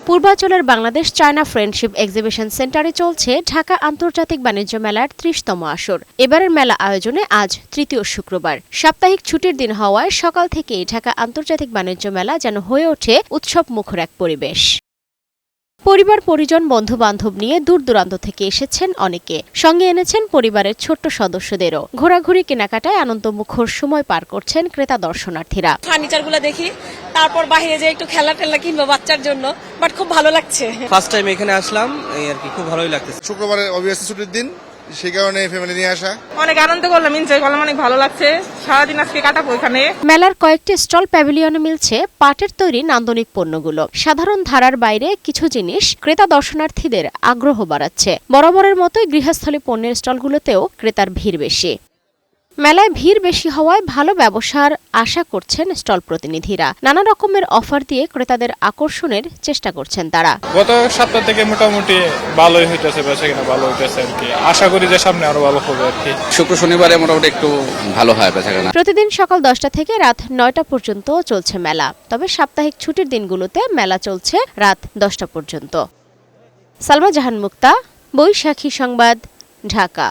পূর্বাঞ্চলের Bangladesh China friendship exhibition সেন্টারে চলছে ঢাকা আন্তর্জাতিক বাণিজ্য মেলার ৩০তম আসর। এবারের মেলা আয়োজনে আজ তৃতীয় শুক্রবার। সাপ্তাহিক ছুটির দিন হওয়ায় সকাল থেকেই ঢাকা আন্তর্জাতিক বাণিজ্য মেলা যেন হয়ে ওঠে উৎসব মুখর এক পরিবেশ। পরিবার পরিজন বন্ধু বান্ধব নিয়ে দূর দূরান্ত থেকে এসেছেন অনেকে, সঙ্গে এনেছেন পরিবারের ছোট্ট সদস্যদেরও। ঘোরাঘুরি কেনাকাটায় আনন্দমুখর সময় পার করছেন ক্রেতা দর্শনার্থীরা। ফার্নিচারগুলো দেখি, তারপর বাইরে যে একটু খেলা কিনবো বাচ্চার জন্য, বাট খুব ভালো লাগছে। ফার্স্ট টাইম এখানে আসলাম, এই আর কি, খুব ভালোই লাগতেছে। শুক্রবারে অবভিয়াসলি ছুটির দিন, সেই কারণে ফ্যামিলি নিয়ে আসা। অনেক আনন্দ করলাম, এনজয় করলাম, অনেক ভালো লাগছে। সারাদিন আজকে কাটাবো এখানে। মেলার কয়েকটি স্টল প্যাভিলিয়নে মিলছে পাটের তৈরি নান্দনিক পণ্যগুলো। সাধারণ ধারার বাইরে কিছু জিনিস ক্রেতা দর্শনার্থীদের আগ্রহ বাড়াচ্ছে। বরাবরের মতোই গৃহস্থলী পণ্যের স্টলগুলোতেও ক্রেতার ভিড় বেশি। মেলায় ভিড় বেশি হওয়ায় ভালো ব্যবসার আশা করছেন স্টল প্রতিনিধিরা। নানা রকমের অফার দিয়ে ক্রেতাদের আকর্ষণের চেষ্টা করছেন তারা। গত সপ্তাহ থেকে মোটামুটি ভালোই হইতেছে, বেচাকেনা ভালো হইতেছে আর কি। আশা করি যে সামনে আরো ভালো হবে আর কি। শুক্র শনিবারে মোটামুটি একটু ভালো হয় বেচাকেনা। প্রতিদিন সকাল 10টা থেকে রাত 9টা পর্যন্ত চলছে মেলা। তবে সাপ্তাহিক ছুটির দিনগুলোতে মেলা চলছে রাত 10টা পর্যন্ত। সালমা জাহান মুক্তা, বৈশাখী সংবাদ, ঢাকা।